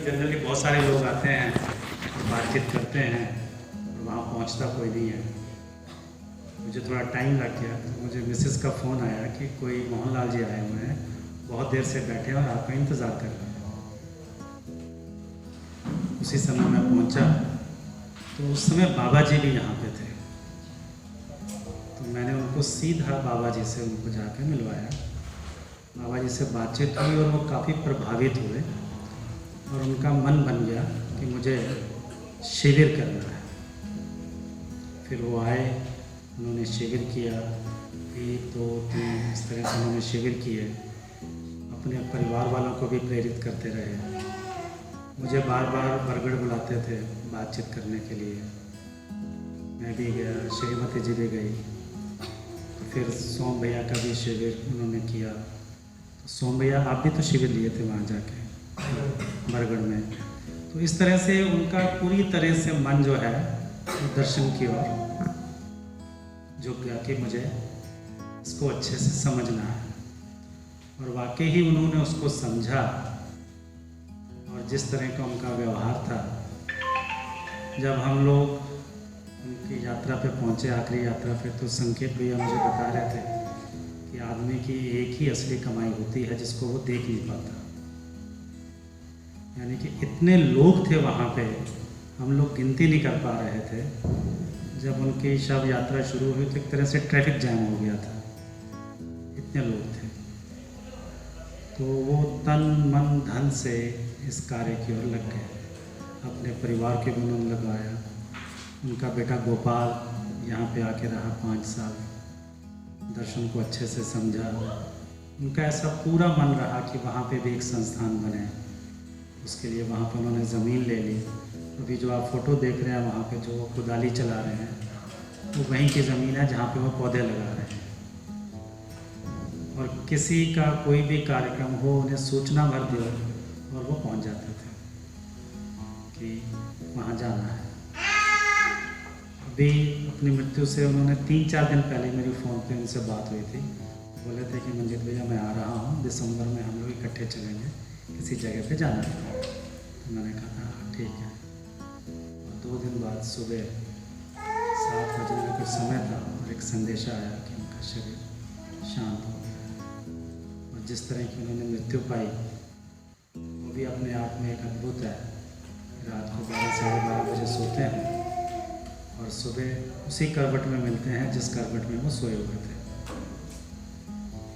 Generally बहुत सारे लोग आते हैं, बातचीत करते हैं और वहाँ पहुँचता कोई नहीं है। मुझे थोड़ा टाइम लग गया तो मुझे मिसेस का फ़ोन आया कि कोई मोहनलाल जी आए हुए हैं, बहुत देर से बैठे हैं और आपका इंतज़ार कर रहे हैं। उसी समय मैं पहुंचा तो उस समय बाबा जी भी यहाँ पे थे, तो मैंने उनको सीधा बाबा जी से उनको जाके मिलवाया। बाबा जी से बातचीत हुई और वो काफ़ी प्रभावित हुए और उनका मन बन गया कि मुझे शिविर करना है। फिर वो आए, उन्होंने शिविर किया, 1 2 3 इस तरह से उन्होंने शिविर किए, अपने परिवार वालों को भी प्रेरित करते रहे। मुझे बार बार बरगढ़ बुलाते थे बातचीत करने के लिए, मैं भी गया, श्रीमती जी भी गई। तो फिर सोम भैया का भी शिविर उन्होंने किया। तो सोम भैया आप भी तो शिविर लिए थे वहाँ जाके बरगढ़ में। तो इस तरह से उनका पूरी तरह से मन जो है दर्शन की ओर झुक गया कि मुझे इसको अच्छे से समझना है। और वाकई ही उन्होंने उसको समझा और जिस तरह का उनका व्यवहार था, जब हम लोग उनकी यात्रा पे पहुंचे, आखिरी यात्रा पे, तो संकेत भैया मुझे बता रहे थे कि आदमी की एक ही असली कमाई होती है जिसको वो देख नहीं पाता। यानी कि इतने लोग थे वहाँ पे, हम लोग गिनती नहीं कर पा रहे थे। जब उनकी शव यात्रा शुरू हुई तो एक तरह से ट्रैफिक जैम हो गया था, इतने लोग थे। तो वो तन मन धन से इस कार्य की ओर लग गए, अपने परिवार के भी उन्होंने लगाया। उनका बेटा गोपाल यहाँ पे आके रहा 5 साल, दर्शन को अच्छे से समझा। उनका ऐसा पूरा मन रहा कि वहाँ पे भी एक संस्थान बने। उसके लिए वहाँ पे उन्होंने ज़मीन ले ली। अभी जो आप फ़ोटो देख रहे हैं वहाँ पे जो खुदाली चला रहे हैं, वो वहीं की ज़मीन है जहाँ पे वो पौधे लगा रहे हैं। और किसी का कोई भी कार्यक्रम हो, उन्हें सूचना भर दो और वो पहुँच जाते थे कि वहाँ जाना है। अभी अपनी मृत्यु से उन्होंने 3-4 दिन पहले मेरी फ़ोन पे उनसे बात हुई थी। बोले थे कि मंजीत भैया मैं आ रहा हूँ, दिसंबर में हम लोग इकट्ठे चलेंगे, किसी जगह पे जाना था। तो मैंने कहा हाँ ठीक है। और 2 दिन बाद सुबह 7 बजे में कुछ समय था और एक संदेशा आया कि उनका शरीर शांत हो गया। और जिस तरह की उन्होंने मृत्यु पाई वो भी अपने आप में एक अद्भुत है। रात को 12-12:30 बजे सोते हैं और सुबह उसी करवट में मिलते हैं जिस करवट में वो सोए हुए थे।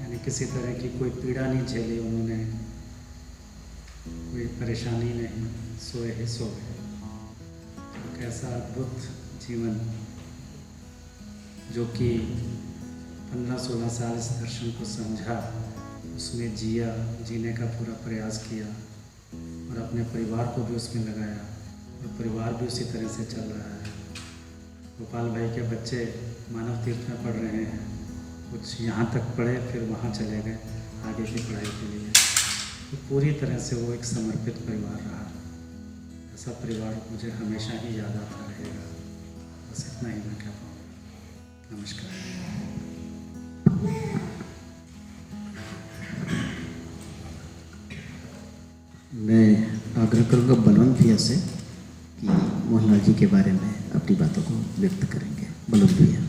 यानी किसी तरह की कोई पीड़ा नहीं झेली उन्होंने, कोई परेशानी नहीं, सोए ही सो गए। तो कैसा अद्भुत जीवन, जो कि 15-16 साल इस दर्शन को समझा, उसमें जिया, जीने का पूरा प्रयास किया और अपने परिवार को भी उसमें लगाया और परिवार भी उसी तरह से चल रहा है। गोपाल भाई के बच्चे मानव तीर्थ में पढ़ रहे हैं, कुछ यहाँ तक पढ़े फिर वहाँ चले गए आगे की पढ़ाई के लिए। तो पूरी तरह से वो एक समर्पित परिवार रहा। ऐसा परिवार मुझे हमेशा ही याद आता रहेगा। बस इतना ही मैं कह पाऊँ। नमस्कार। मैं आग्रह करूँगा बलवंत भैया से कि मोहनलाल जी के बारे में अपनी बातों को व्यक्त करेंगे। बलवंत भैया।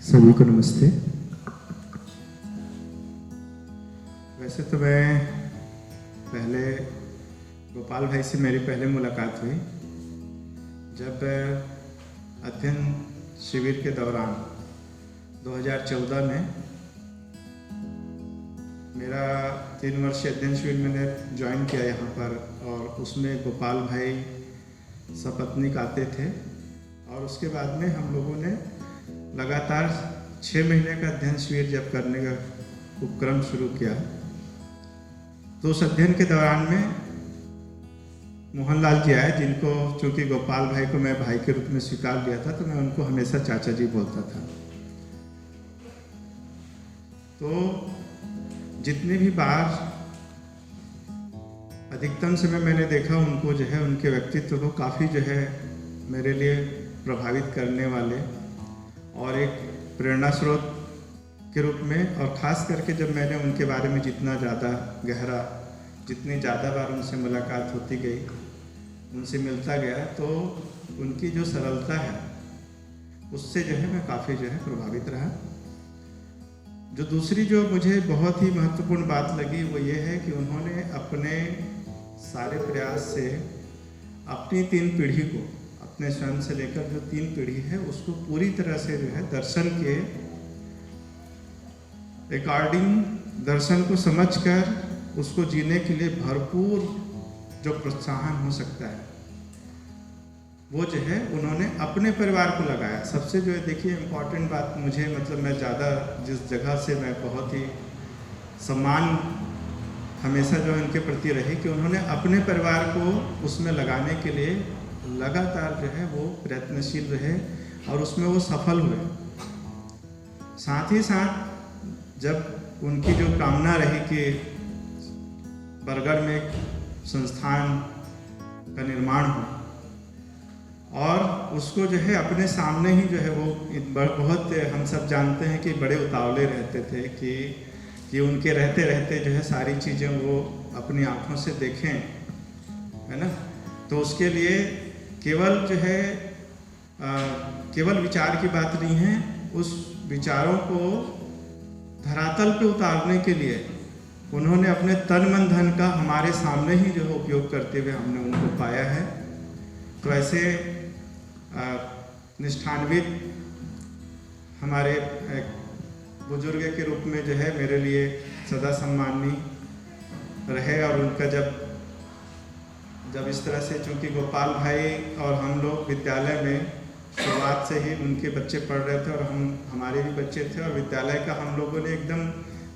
सभी को नमस्ते। वैसे तो मैं पहले गोपाल भाई से मेरी पहले मुलाकात हुई जब अध्ययन शिविर के दौरान 2014 में मेरा 3 वर्षीय अध्ययन शिविर मैंने ज्वाइन किया यहाँ पर, और उसमें गोपाल भाई सपत्नीक आते थे। और उसके बाद में हम लोगों ने लगातार 6 महीने का अध्ययन शिविर जब करने का उपक्रम शुरू किया, तो उस अध्ययन के दौरान में मोहनलाल जी आए, जिनको चूँकि गोपाल भाई को मैं भाई के रूप में स्वीकार लिया था, तो मैं उनको हमेशा चाचा जी बोलता था। तो जितनी भी बार अधिकतम समय मैंने देखा उनको जो है, उनके व्यक्तित्व को काफ़ी जो है मेरे लिए प्रभावित करने वाले और एक प्रेरणा स्रोत के रूप में, और ख़ास करके जब मैंने उनके बारे में जितना ज़्यादा गहरा, जितनी ज़्यादा बार उनसे मुलाकात होती गई, उनसे मिलता गया, तो उनकी जो सरलता है उससे जो है मैं काफ़ी जो है प्रभावित रहा। जो दूसरी जो मुझे बहुत ही महत्वपूर्ण बात लगी वो ये है कि उन्होंने अपने सारे प्रयास से अपनी 3 पीढ़ी को, अपने स्वयं से लेकर जो 3 पीढ़ी है उसको पूरी तरह से जो है दर्शन के अकॉर्डिंग, दर्शन को समझकर उसको जीने के लिए भरपूर जो प्रोत्साहन हो सकता है वो जो है उन्होंने अपने परिवार को लगाया। सबसे जो है देखिए इम्पॉर्टेंट बात मुझे, मतलब मैं ज़्यादा जिस जगह से मैं बहुत ही सम्मान हमेशा जो इनके प्रति रही कि उन्होंने अपने परिवार को उसमें लगाने के लिए लगातार जो है वो प्रयत्नशील रहे और उसमें वो सफल हुए। साथ ही साथ जब उनकी जो कामना रही कि बरगढ़ में एक संस्थान का निर्माण हो और उसको जो है अपने सामने ही जो है वो बहुत, हम सब जानते हैं कि बड़े उतावले रहते थे कि उनके रहते रहते जो है सारी चीज़ें वो अपनी आँखों से देखें, है ना। तो उसके लिए केवल जो है केवल विचार की बात नहीं है, उस विचारों को धरातल पे उतारने के लिए उन्होंने अपने तन मन धन का हमारे सामने ही जो है उपयोग करते हुए हमने उनको पाया है। तो ऐसे निष्ठान्वित हमारे एक बुजुर्ग के रूप में जो है मेरे लिए सदा सम्माननीय रहे। और उनका जब इस तरह से, चूँकि गोपाल भाई और हम लोग विद्यालय में शुरुआत से ही उनके बच्चे पढ़ रहे थे और हमारे भी बच्चे थे, और विद्यालय का हम लोगों ने एकदम,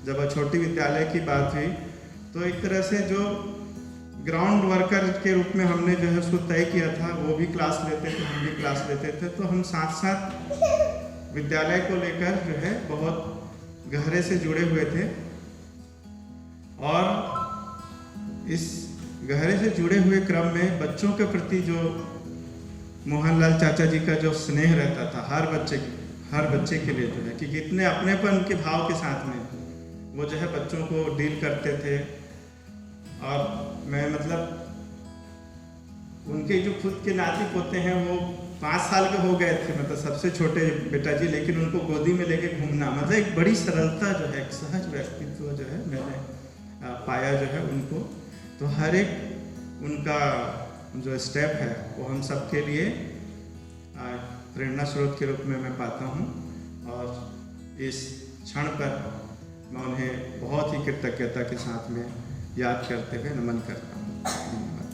जब छोटी विद्यालय की बात हुई तो एक तरह से जो ग्राउंड वर्कर के रूप में हमने जो है उसको तय किया था, वो भी क्लास लेते थे, हम भी क्लास लेते थे। तो हम साथ साथ विद्यालय को लेकर जो है बहुत गहरे से जुड़े हुए थे और इस गहरे से जुड़े हुए क्रम में बच्चों के प्रति जो मोहनलाल चाचा जी का जो स्नेह रहता था हर बच्चे के लिए जो है, कि कितने अपनेपन के भाव के साथ में वो जो है बच्चों को डील करते थे। और मैं मतलब उनके जो खुद के नाती पोते हैं वो 5 साल के हो गए थे, मतलब सबसे छोटे बेटा जी, लेकिन उनको गोदी में लेके घूमना, मतलब एक बड़ी सरलता जो है, एक सहज व्यक्तित्व जो है मैंने पाया जो है उनको। तो हर एक उनका जो स्टेप है वो हम सब के लिए प्रेरणा स्रोत के रूप में मैं पाता हूँ और इस क्षण पर मैं उन्हें बहुत ही कृतज्ञता के साथ में याद करते हुए नमन करता हूँ। धन्यवाद।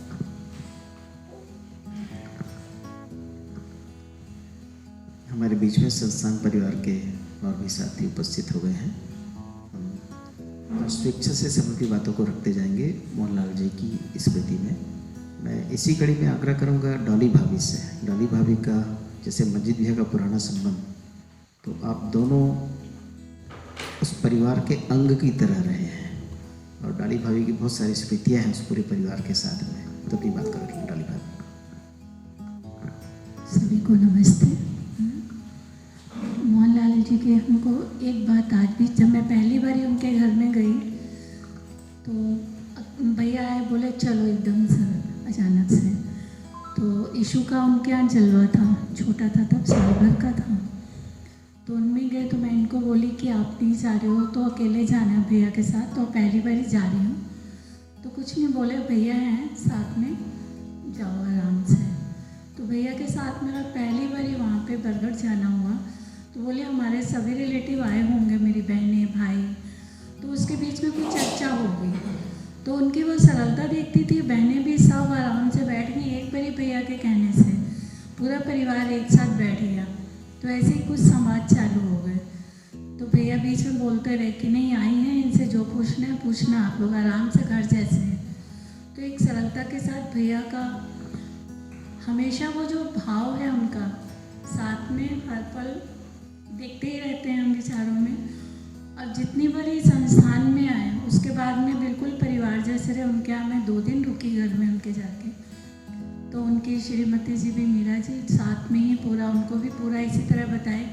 हमारे बीच में संस्थान परिवार के और भी साथी उपस्थित हो गए हैं। हम स्वेच्छा से सब की बातों को रखते जाएंगे मोहनलाल जी की स्मृति में। मैं इसी कड़ी में आग्रह करूंगा डॉली भाभी से। डॉली भाभी का जैसे मस्जिद भैया का पुराना संबंध, तो आप दोनों उस परिवार के अंग की तरह रहे हैं और डॉली भाभी की बहुत सारी स्मृतियाँ हैं उस पूरे परिवार के साथ में। तो अपनी बात करेंगे डॉली भाभी। सभी को नमस्ते। मोहनलाल जी के हमको एक बात आज भी, जब मैं पहली बार उनके घर में गई तो भैया आए, बोले चलो एकदम से अचानक से। तो इशू का उनके यहाँ चल रहा था, छोटा था तब, साल भर का था। तो उनमें गए तो मैं इनको बोली कि आप नहीं जा रहे हो तो अकेले जाना है भैया के साथ, तो पहली बार ही जा रही हूँ। तो कुछ नहीं बोले, भैया हैं साथ में, जाओ आराम से। तो भैया के साथ मेरा पहली बार ही वहाँ पे बरगढ़ जाना हुआ। तो बोले हमारे सभी रिलेटिव आए होंगे, मेरी बहनें भाई। तो उसके बीच में कुछ चर्चा हो गई, तो उनकी वो सरलता देखती थी, बहनें भी सब आराम से बैठ गई। एक बारी भैया के कहने से पूरा परिवार एक साथ बैठ गया। तो ऐसे ही कुछ समाज चालू हो गए। तो भैया बीच में बोलते रहे कि नहीं, आई हैं, इनसे जो पूछना है पूछना, आप लोग आराम से घर जैसे हैं। तो एक सरलता के साथ भैया का हमेशा वो जो भाव है उनका साथ में हर पल देखते ही रहते हैं हम विचारों में। और जितनी बार इस संस्थान में आए उसके बाद में बिल्कुल परिवार जैसे रहे। उनके यहाँ मैं 2 दिन रुकी घर में उनके जाके। तो उनकी श्रीमती जी भी, मीरा जी, साथ में ही पूरा, उनको भी पूरा इसी तरह बताए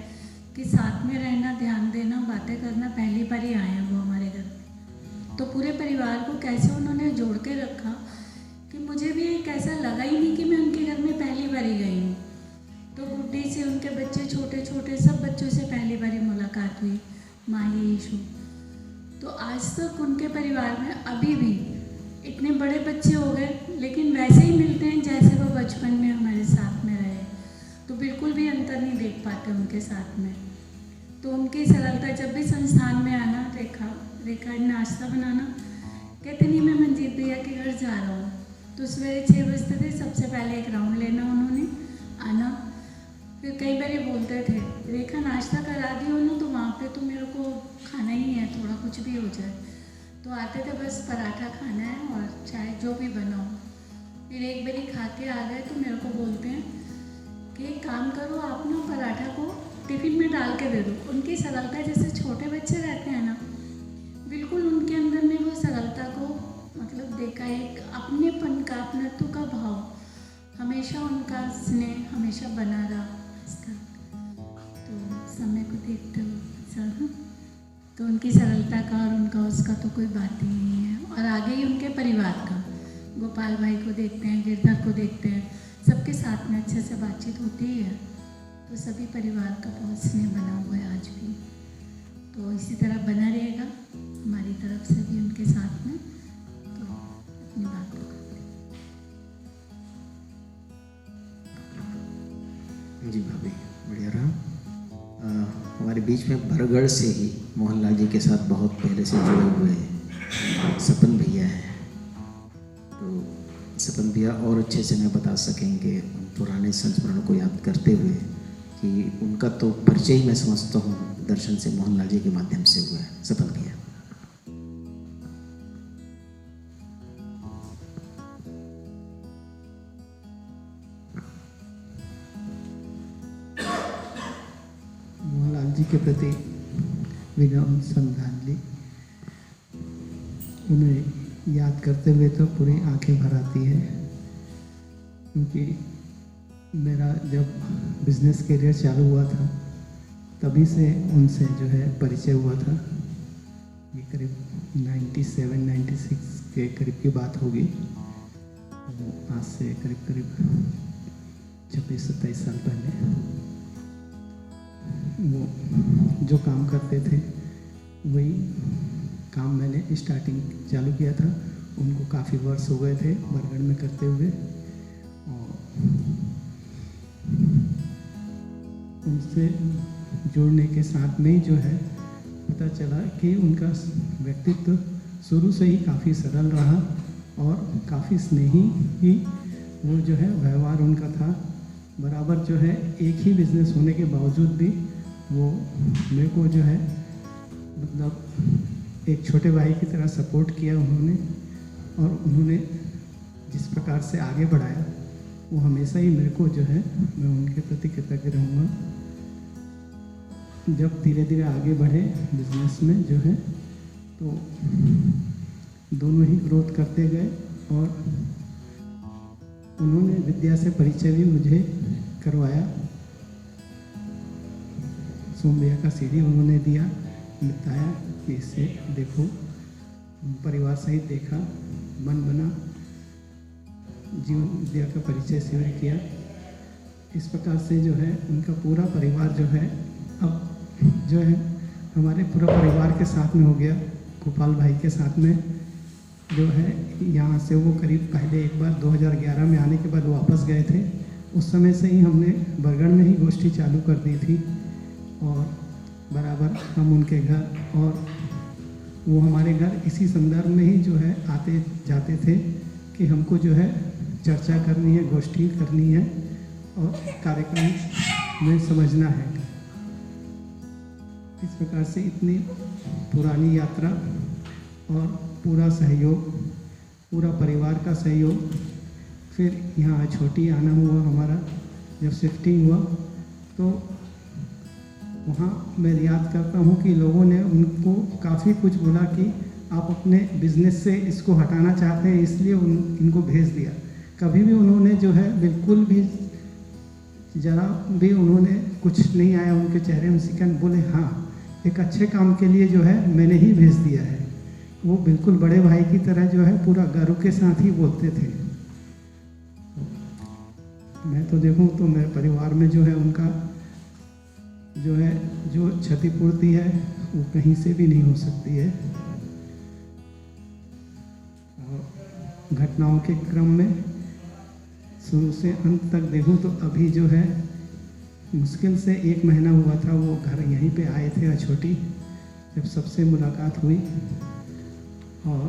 कि साथ में रहना, ध्यान देना, बातें करना। पहली बार ही आए हैं वो हमारे घर में। तो पूरे परिवार को कैसे उन्होंने जोड़ के रखा कि मुझे भी एक ऐसा लगा ही नहीं कि मैं उनके घर में पहली बार ही गई हूँ। तो गुड्डी से, उनके बच्चे छोटे छोटे, सब बच्चों से पहली बार ही मुलाकात हुई, माही, ईशू। तो आज तक उनके परिवार में अभी भी इतने बड़े बच्चे हो गए लेकिन वैसे ही मिलते हैं जैसे वो बचपन में हमारे साथ में रहे। तो बिल्कुल भी अंतर नहीं देख पाते उनके साथ में। तो उनकी सरलता, जब भी संस्थान में आना, रेखा नाश्ता बनाना, कहते नहीं मैं मंजीत भैया के घर जा रहा हूँ। तो सवेरे 6 बजते थे, सबसे पहले एक राउंड लेना उन्होंने, आना। फिर कई बार ये बोलते थे, रेखा नाश्ता करा दी हो ना तो वहाँ पे तो मेरे को खाना ही है, थोड़ा कुछ भी हो जाए। तो आते थे, बस पराठा खाना है और चाय जो भी बनाओ। फिर एक बारी खा के आ गए तो मेरे को बोलते हैं कि एक काम करो, आप ना पराठा को टिफ़िन में डाल के दे दो। उनकी सरलता, जैसे छोटे बच्चे रहते हैं ना, बिल्कुल उनके अंदर में वो सरलता को मतलब देखा, एक अपनेपन का, अपनत्व का भाव, हमेशा उनका स्नेह हमेशा बना रहा इसका। तो समय को देखते हुए सर, तो उनकी सरलता का और उनका उसका तो कोई बात ही नहीं है। और आगे ही उनके परिवार का, गोपाल भाई को देखते हैं, गिरधर को देखते हैं, सबके साथ में अच्छे से बातचीत होती ही है। तो सभी परिवार का बहुत स्नेह बना हुआ है आज भी। तो इसी तरह बना रहेगा हमारी तरफ से भी उनके साथ में। तो अपनी बात को करते हैं। जी भाभी, बढ़िया रहा। हमारे बीच में बरगढ़ से ही मोहनलाल जी के साथ बहुत पहले से जुड़े हुए सपन भैया हैं। तो सपन भैया और अच्छे से मैं बता सकेंगे उन पुराने संस्मरणों को याद करते हुए कि उनका तो परिचय ही मैं समझता हूँ दर्शन से, मोहनलाल जी के माध्यम से हुआ है। सपन भैया। मोहनलाल जी के प्रति विनम्र श्रद्धांजलि। उन्हें याद करते हुए तो पूरी आंखें भर आती है, क्योंकि मेरा जब बिजनेस करियर चालू हुआ था तभी से उनसे जो है परिचय हुआ था। ये करीब 97-96 के करीब की बात होगी। आज से करीब 26-27 साल पहले वो जो काम करते थे वही काम मैंने स्टार्टिंग चालू किया था। उनको काफ़ी वर्ष हो गए थे बरगढ़ में करते हुए, और उनसे जुड़ने के साथ में ही जो है पता चला कि उनका व्यक्तित्व शुरू से ही काफ़ी सरल रहा और काफ़ी स्नेही ही वो जो है व्यवहार उनका था। बराबर जो है एक ही बिजनेस होने के बावजूद भी वो मेरे को जो है मतलब एक छोटे भाई की तरह सपोर्ट किया उन्होंने, और उन्होंने जिस प्रकार से आगे बढ़ाया वो हमेशा ही मेरे को जो है, मैं उनके प्रति कृतज्ञ रहूँगा। जब धीरे धीरे आगे बढ़े बिजनेस में जो है तो दोनों ही ग्रोथ करते गए, और उन्होंने विद्या से परिचय भी मुझे करवाया। सोम भैया का सीडी उन्होंने दिया, बताया कि इससे देखो, परिवार सहित देखा, मन बना, जीवन विद्या का परिचय शिविर किया। इस प्रकार से जो है उनका पूरा परिवार जो है अब जो है हमारे पूरा परिवार के साथ में हो गया। गोपाल भाई के साथ में जो है यहाँ से वो करीब पहले एक बार 2011 में आने के बाद वापस गए थे। उस समय से ही हमने बरगढ़ में ही गोष्ठी चालू कर दी थी, और बराबर हम उनके घर और वो हमारे घर इसी संदर्भ में ही जो है आते जाते थे कि हमको जो है चर्चा करनी है, गोष्ठी करनी है और कार्यक्रम में समझना है। इस प्रकार से इतनी पुरानी यात्रा और पूरा सहयोग, पूरा परिवार का सहयोग, फिर यहाँ छोटी आना हुआ हमारा, जब शिफ्टिंग हुआ तो वहाँ मैं याद करता हूँ कि लोगों ने उनको काफ़ी कुछ बोला कि आप अपने बिजनेस से इसको हटाना चाहते हैं, इसलिए इनको भेज दिया। कभी भी उन्होंने जो है बिल्कुल भी जरा भी उन्होंने कुछ नहीं आया उनके चेहरे में सिकन, बोले हाँ एक अच्छे काम के लिए जो है मैंने ही भेज दिया है। वो बिल्कुल बड़े भाई की तरह जो है पूरा गर्व के साथ ही बोलते थे। मैं तो देखूं तो मेरे परिवार में जो है उनका जो है जो क्षतिपूर्ति है वो कहीं से भी नहीं हो सकती है। और घटनाओं के क्रम में शुरू से अंत तक देखूं तो अभी जो है मुश्किल से 1 महीना हुआ था, वो घर यहीं पे आए थे छोटी, जब सबसे मुलाकात हुई। और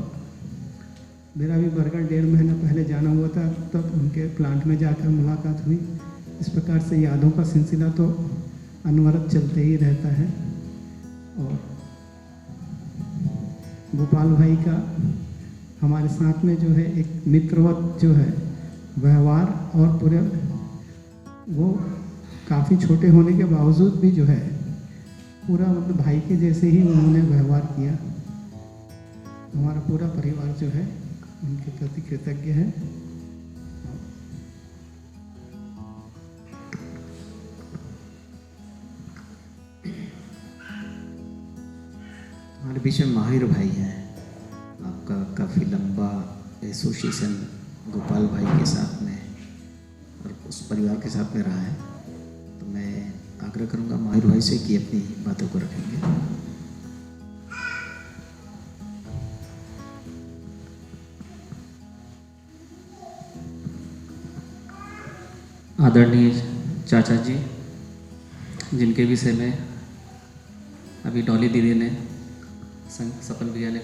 मेरा भी बरगढ़ 1.5 महीना पहले जाना हुआ था, तब उनके प्लांट में जाकर मुलाकात हुई। इस प्रकार से यादों का सिलसिला तो अनवरत चलते ही रहता है। और गोपाल भाई का हमारे साथ में जो है एक मित्रवत जो है व्यवहार, और पूरे वो काफ़ी छोटे होने के बावजूद भी जो है पूरा मतलब भाई के जैसे ही उन्होंने व्यवहार किया। हमारा पूरा परिवार जो है उनके प्रति कृतज्ञ है। हमारे बीच में महावीर भाई हैं। आपका काफ़ी लंबा एसोसिएशन गोपाल भाई के साथ में और उस परिवार के साथ में रहा है, तो मैं आग्रह करूंगा महावीर भाई से कि अपनी बातों को रखेंगे। आदरणीय चाचा जी, जिनके विषय में अभी डॉली दीदी ने, सपन भैया ने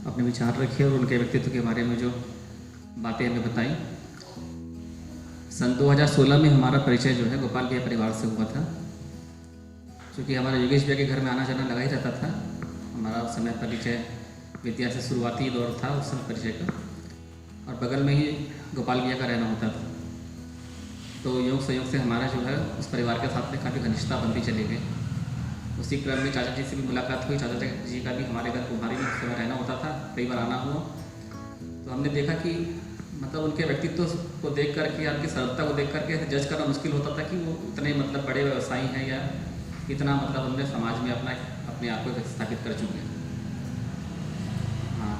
अपने विचार रखे और उनके व्यक्तित्व के बारे में जो बातें हमें बताई। सन 2016 में हमारा परिचय जो है गोपाल भैया परिवार से हुआ था, क्योंकि हमारा योगेश भैया के घर में आना जाना लगा ही रहता था। हमारा उस समय परिचय विद्या से शुरुआती दौर था उस समय परिचय का, और बगल में ही गोपाल भैया का रहना होता था। तो योग संयोग से हमारा जो है उस परिवार के साथ में काफ़ी घनिष्ठता बनती चली गई। उसी क्रम में चाचा जी से भी मुलाकात हुई। चाचा जी का भी हमारे घर कुम्हारी में उस समय रहना होता था, कई बार आना हुआ। तो हमने देखा कि मतलब उनके व्यक्तित्व को देख करके, उनकी सरलता को देख करके जज करना मुश्किल होता था कि वो इतने मतलब बड़े व्यवसायी हैं या इतना मतलब उन्होंने समाज में अपने आप को स्थापित कर चुके हैं। हाँ,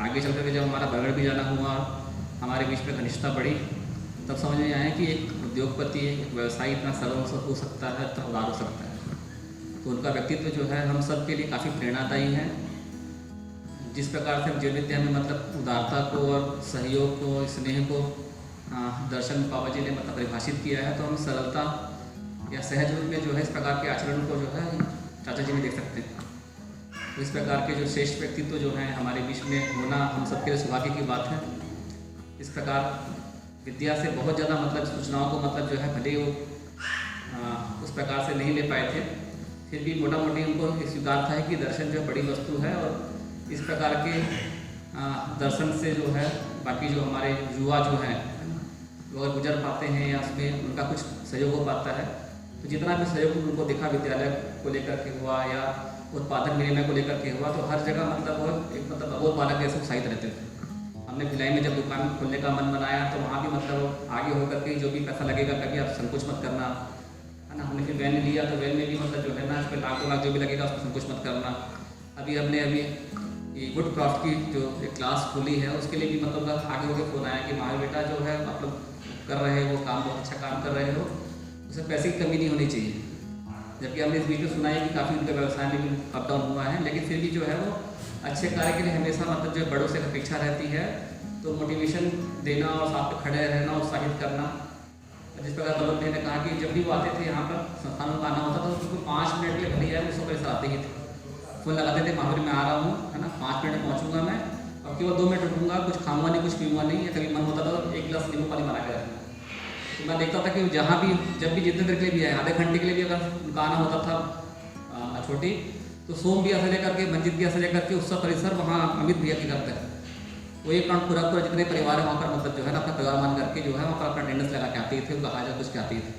आगे चल करके जब हमारा बगड़ भी जाना हुआ, हमारे बीच में घनिष्ठता बढ़ी, तब समझ में आया कि एक उद्योगपति, एक व्यवसायी इतना सरल हो सकता है, इतना उदार हो सकता है। तो उनका व्यक्तित्व जो है हम सब के लिए काफ़ी प्रेरणादायी है। जिस प्रकार से जीवन विद्या में मतलब उदारता को और सहयोग को, स्नेह को दर्शन बाबा जी ने मतलब परिभाषित किया है, तो हम सरलता या सहज रूप में जो है इस प्रकार के आचरण को जो है चाचा जी में देख सकते हैं। तो इस प्रकार के जो श्रेष्ठ व्यक्तित्व जो हैं हमारे बीच में होना हम सबके लिए सौभाग्य की बात है। इस प्रकार विद्या से बहुत ज़्यादा मतलब सूचनाओं को मतलब जो है भले वो उस प्रकार से नहीं ले पाए थे, फिर भी मोटा मोटी उनको स्वीकार था कि दर्शन जो बड़ी वस्तु है, और इस प्रकार के दर्शन से जो है बाकी जो हमारे युवा जो हैं वो अगर गुजर पाते हैं या उसमें उनका कुछ सहयोग हो पाता है, तो जितना भी सहयोग उनको दिखा विद्यालय को लेकर के हुआ या उत्पादन विनिमय को लेकर के हुआ, तो हर जगह मतलब वो एक मतलब अबोध बालक जैसे उत्साहित रहते थे। हमने भिलाई में जब दुकान खोलने का मन बनाया, तो वहाँ भी मतलब आगे होकर के जो भी पैसा लगेगा कभी आप संकोच मत करना, है ना। हमने फिर वैन लिया, तो वैन में भी मतलब जो है ना इस पर लाख जो भी लगेगा उसको संकोच मत करना। अभी हमने ये गुड क्राफ्ट की जो एक क्लास खोली है, उसके लिए भी मतलब आगे होकर फोन आया कि महावीर बेटा जो है आप लोग कर रहे हो काम, बहुत अच्छा काम कर रहे हो, उसमें पैसे की कमी नहीं होनी चाहिए। जबकि हमने इस बीच में सुना है कि काफ़ी उनके व्यवसाय में भी अप डाउन हुआ है, लेकिन फिर भी जो है वो अच्छे कार्य के लिए हमेशा मतलब जो बड़ों से अपेक्षा रहती है, तो मोटिवेशन देना और साथ में खड़े रहना, उत्साहित करना। जिस प्रकार बल्लभ ने कहा कि जब भी वो आते थे यहाँ पर संस्थानों में आना होता था, तो उसको 5 मिनट के लिए भले आए उसको पैसा आते ही थे, फोन लगाते थे महावीर मैं आ रहा हूँ, है ना, 5 मिनट में पहुँचूंगा मैं, और केवल 2 मिनट रुकूंगा, कुछ खाऊंगा नहीं, कुछ पीऊँगा नहीं, या कभी मन होता था तो 1 गिलास नींबू पानी बना के रखना। तो मैं देखता था कि जहाँ भी जब भी जितने देर के लिए भी आए, आधे घंटे के लिए भी अगर उनका आना होता था छोटी, तो सोम भैया से लेकर के मंजित भैया से लेकर के उत्सव परिसर वहाँ अमित भैया की करते हैं, वो एक राउंड पूरा जितने परिवार है वहाँ पर मतलब जो है ना अपना परिवार मान करके जो है वहाँ पर अपना अटेंडेंस लगा के आते थे, उनका हाजर कुछ के आते थे,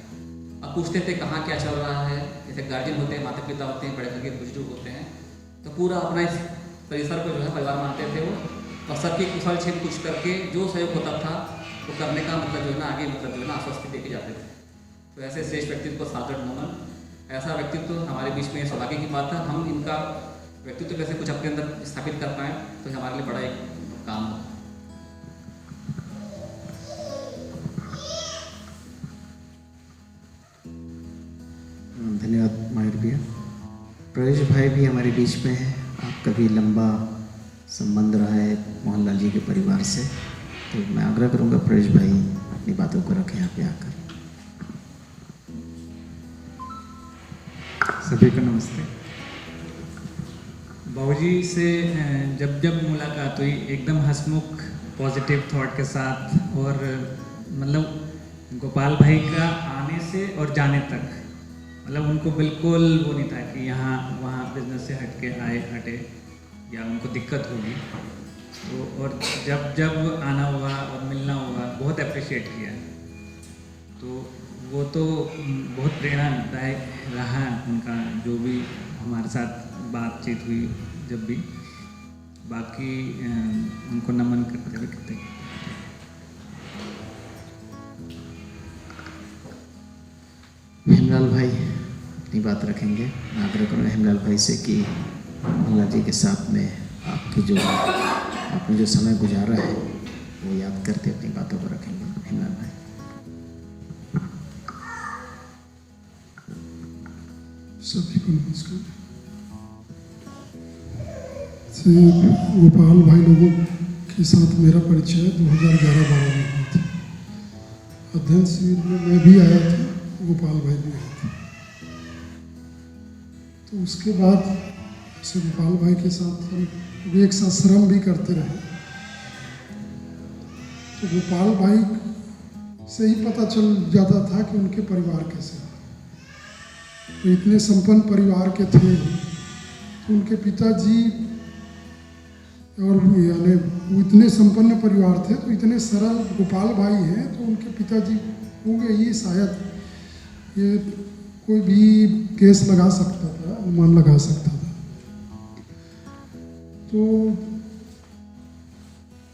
अब पूछते थे कहाँ क्या चल रहा है। जैसे गार्जियन होते हैं, माता पिता होते हैं, बड़े घर के बुजुर्ग होते हैं, तो पूरा अपना परिसर को जो है परिवार मानते थे वो, और सबकी कुशल छेद कुछ करके जो सहयोग होता था वो करने का मतलब जो है ना आगे मतलब जो है ना आश्वस्ति देके जाते थे। तो ऐसे श्रेष्ठ व्यक्तित्व को सादर नमन। ऐसा व्यक्तित्व हमारे बीच में सौभाग्य की बात है। हम इनका व्यक्तित्व कैसे कुछ अपने अंदर स्थापित कर पाएँ तो हमारे लिए बड़ा एक काम हो। धन्यवाद माहिर भैया। प्रवेश भाई भी हमारे बीच में है। आपका भी लंबा संबंध रहा है मोहनलाल जी के परिवार से, तो मैं आग्रह करूंगा प्रवेश भाई अपनी बातों को रखें यहाँ पे आकर। सभी को नमस्ते। बाबूजी से जब मुलाकात हुई एकदम हंसमुख पॉजिटिव थॉट के साथ, और मतलब गोपाल भाई का आने से और जाने तक मतलब उनको बिल्कुल वो नहीं था कि यहाँ वहाँ बिजनेस से हटे या उनको दिक्कत होगी। तो और जब आना हुआ और मिलना हुआ बहुत अप्रिशिएट किया। तो वो तो बहुत प्रेरणादायक रहा उनका, जो भी हमारे साथ बातचीत हुई जब भी। बाकी उनको नमन करते हुए कहते हैं। हेमलाल भाई अपनी बात रखेंगे। मैं आग्रह करूँगा हेमलाल भाई से कि मोहनलाल जी के साथ में आपने जो समय गुजारा है वो याद करते अपनी बातों को रखेंगे। हेमलाल भाई। सभी को नमस्कार। गोपाल भाई लोगों के साथ मेरा परिचय 2011-12 में हुआ था। अध्ययन शिविर में मैं भी आया था, गोपाल भाई भी आए थे। तो उसके बाद से गोपाल भाई के साथ हम भी एक साथ श्रम भी करते रहे। तो गोपाल भाई से ही पता चल जाता था कि उनके परिवार कैसे हैं। तो इतने संपन्न परिवार के थे, तो उनके पिताजी और यानी वो इतने संपन्न परिवार थे, तो इतने सरल गोपाल भाई हैं, तो उनके पिताजी होंगे ये शायद ये कोई भी केस लगा सकता था, अनुमान लगा सकता था। तो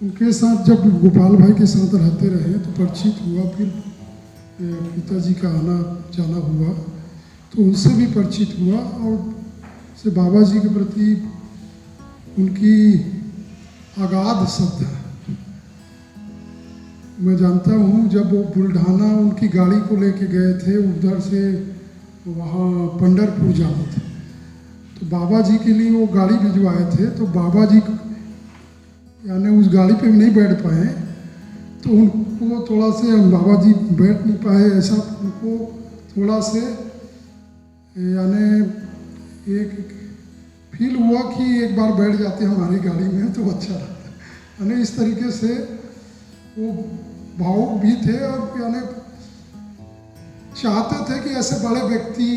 उनके साथ जब गोपाल भाई के साथ रहते रहे तो परिचित हुआ। फिर पिताजी का आना जाना हुआ तो उनसे भी परिचित हुआ, और से बाबा जी के प्रति उनकी अगाध श्रद्धा मैं जानता हूँ। जब वो बुल्ढाना उनकी गाड़ी को लेके गए थे, उधर से वहाँ पंढरपुर जाना था, तो बाबा जी के लिए वो गाड़ी भिजवाए थे। तो बाबा जी यानी उस गाड़ी पे नहीं बैठ पाए, तो उनको थोड़ा से बाबा जी बैठ नहीं पाए, ऐसा उनको थोड़ा से यानी एक फील हुआ कि एक बार बैठ जाते हमारी गाड़ी में तो अच्छा रहता। यानी इस तरीके से वो भावुक भी थे, और यानी चाहते थे कि ऐसे बड़े व्यक्ति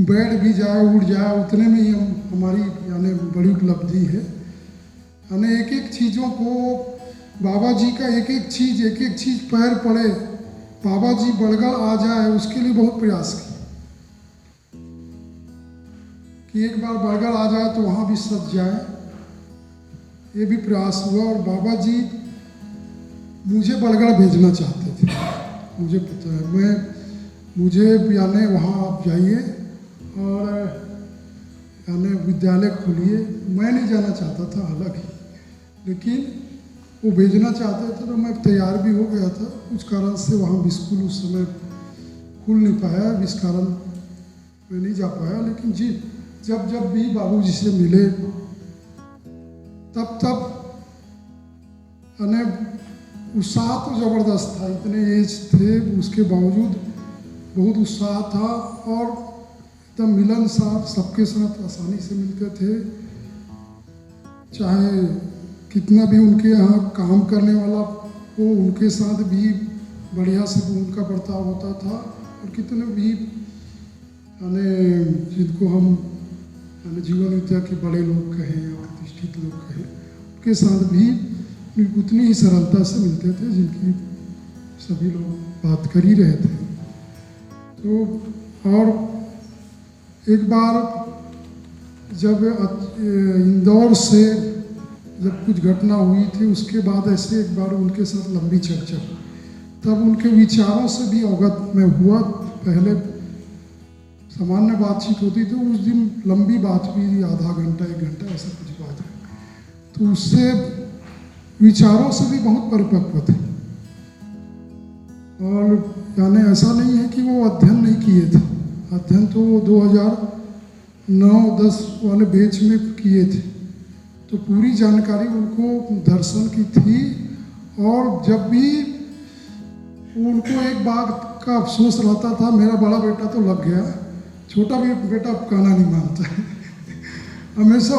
बैठ भी जाए, उड़ जाए, उतने में ही हमारी यानी बड़ी उपलब्धि है। यानी एक एक चीज़ों को बाबा जी का एक एक चीज़ पैर पड़े, बाबा जी बड़गड़ आ जाए, उसके लिए बहुत प्रयास किया कि एक बार बड़गड़ आ जाए तो वहाँ भी सज जाए, ये भी प्रयास हुआ। और बाबा जी मुझे बड़गड़ भेजना चाहते थे, मुझे पता है। मुझे यानी वहाँ आप जाइए और यानी विद्यालय खोलिए। मैं नहीं जाना चाहता था हालांकि, लेकिन वो भेजना चाहते थे, तो मैं तैयार भी हो गया था। कुछ कारण से वहाँ स्कूल उस समय खुल नहीं पाया, इस कारण मैं नहीं जा पाया। लेकिन जी जब भी बाबूजी से मिले तब यानी उत्साह तो ज़बरदस्त था। इतने एज थे, उसके बावजूद बहुत उत्साह था, और एकदम मिलनसार, सबके साथ आसानी से मिलते थे। चाहे कितना भी उनके यहाँ काम करने वाला हो, उनके साथ भी बढ़िया से उनका बर्ताव होता था। और कितने भी यानी जिनको हम यानी जीवन विद्या के बड़े लोग कहें और प्रतिष्ठित लोग कहें, उनके साथ भी उतनी ही सरलता से मिलते थे, जिनकी सभी लोग बात कर ही रहे थे। तो और एक बार जब इंदौर से जब कुछ घटना हुई थी उसके बाद ऐसे एक बार उनके साथ लंबी चर्चा, तब उनके विचारों से भी अवगत में हुआ। पहले सामान्य बातचीत होती थी, उस दिन लंबी बात हुई, आधा घंटा 1 घंटा ऐसा कुछ बात है, तो उससे विचारों से भी बहुत परिपक्व थे। और यानी ऐसा नहीं है कि वो अध्ययन नहीं किए थे, अध्ययन तो 2009-10 वाले बैच में किए थे, तो पूरी जानकारी उनको दर्शन की थी। और जब भी उनको एक बात का अफसोस रहता था, मेरा बड़ा बेटा तो लग गया, छोटा भी बेटा कहना नहीं मानता है। हमेशा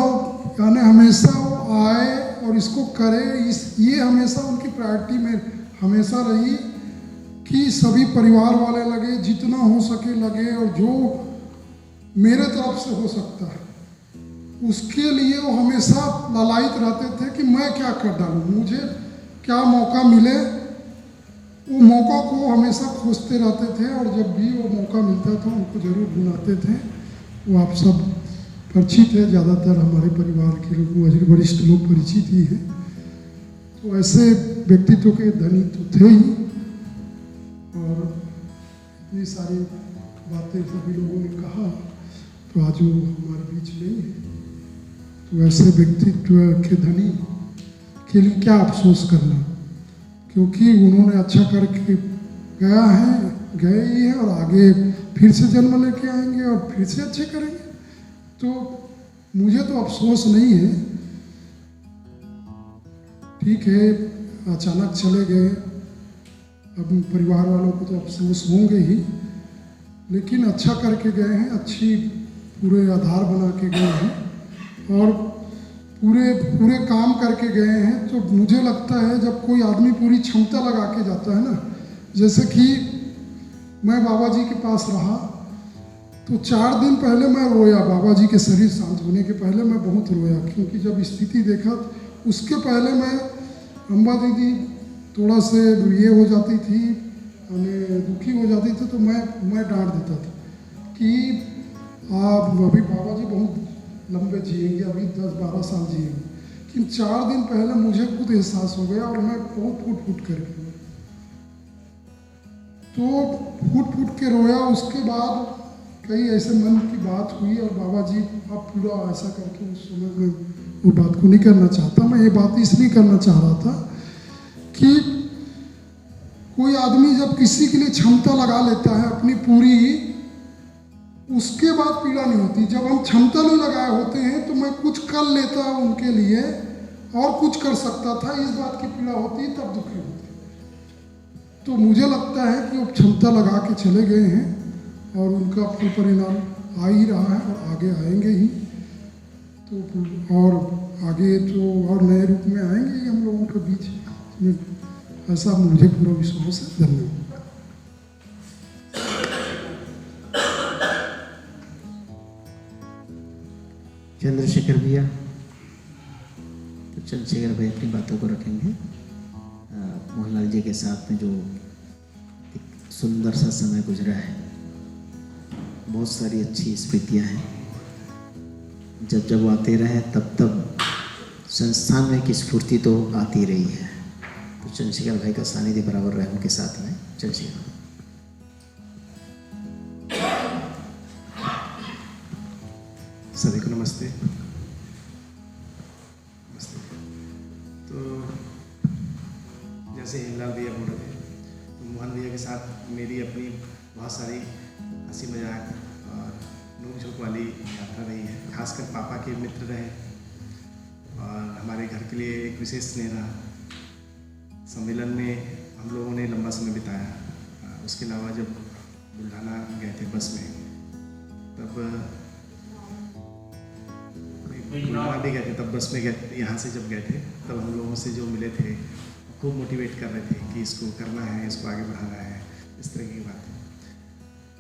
वो आए और इसको करे, ये हमेशा उनकी प्रायोरिटी में हमेशा रही कि सभी परिवार वाले लगे, जितना हो सके लगे, और जो मेरे तरफ से हो सकता है उसके लिए वो हमेशा लालायित रहते थे कि मैं क्या कर डालूं, मुझे क्या मौका मिले। वो मौका को हमेशा खोजते रहते थे, और जब भी वो मौका मिलता था उनको जरूर बुलाते थे। वो आप सब परिचित है, ज़्यादातर हमारे परिवार के लोग, वरिष्ठ लोग परिचित ही हैं। तो ऐसे व्यक्तित्व के धनी तो थे ही, और इतनी सारी बातें सभी लोगों ने कहा, तो आज वो हमारे बीच नहीं है। तो ऐसे व्यक्तित्व के धनी के लिए क्या अफसोस करना, क्योंकि उन्होंने अच्छा करके गए ही है, और आगे फिर से जन्म लेके आएंगे और फिर से अच्छे करेंगे। तो मुझे तो अफसोस नहीं है। ठीक है, अचानक चले गए, अब परिवार वालों को तो अफसोस होंगे ही, लेकिन अच्छा करके गए हैं, अच्छी पूरे आधार बना के गए हैं, और पूरे काम करके गए हैं। तो मुझे लगता है जब कोई आदमी पूरी क्षमता लगा के जाता है ना, जैसे कि मैं बाबा जी के पास रहा, तो 4 दिन पहले मैं रोया, बाबा जी के शरीर शांत होने के पहले मैं बहुत रोया, क्योंकि जब स्थिति देखा उसके पहले मैं, अम्बा दीदी थोड़ा से ये हो जाती थी, दुखी हो जाती थी, तो मैं डांट देता था कि आप अभी बाबा जी बहुत लंबे जिएंगे, अभी 10-12 साल जिएंगे। लेकिन 4 दिन पहले मुझे खुद एहसास हो गया, और मैं बहुत फूट करके रोया। तो फूट के रोया। उसके बाद कई ऐसे मन की बात हुई, और बाबा जी आप पूरा ऐसा करके, उस समय में वो बात को नहीं करना चाहता, मैं ये बात इसलिए करना चाह रहा था कि कोई आदमी जब किसी के लिए क्षमता लगा लेता है अपनी पूरी, उसके बाद पीड़ा नहीं होती। जब हम क्षमता नहीं लगाए होते हैं तो मैं कुछ कर लेता उनके लिए और कुछ कर सकता था, इस बात की पीड़ा होती, तब दुखी होती। तो मुझे लगता है कि वो क्षमता लगा के चले गए हैं, और उनका फल परिणाम आ ही रहा है, और आगे आएंगे ही। तो और आगे तो और नए रूप में आएंगे ही हम लोगों के बीच में, ऐसा मुझे पूरा विश्वास है। धन्यवाद। चंद्रशेखर भैया, तो चंद्रशेखर भाई अपनी बातों को रखेंगे। मोहनलाल जी के साथ में जो एक सुंदर सा समय गुजरा है, बहुत सारी अच्छी स्मृतियाँ हैं। जब वो आते रहे तब संस्थान में की स्फूर्ति तो आती रही है। तो चंद्रशेखर भाई का सानिध्य बराबर रहे उनके साथ में। चंद्रशेखर सभी को नमस्ते। तो जैसे हिमलाल भैया बोल रहे थे, तो मोहन भैया के साथ मेरी अपनी बहुत सारी हंसी मजाक और नोक झोंक वाली यात्रा रही है। खासकर पापा के मित्र रहे, और हमारे घर के लिए एक विशेष स्नेह रहा। सम्मेलन में हम लोगों ने लंबा समय बिताया। उसके अलावा जब बुल्ढाना गए थे बस में, तब बुल्ढाना भी गए थे, तब बस में गए, यहाँ से जब गए थे तब हम लोगों से जो मिले थे खूब मोटिवेट कर रहे थे कि इसको करना है, इसको आगे बढ़ाना है, इस तरह की बातें।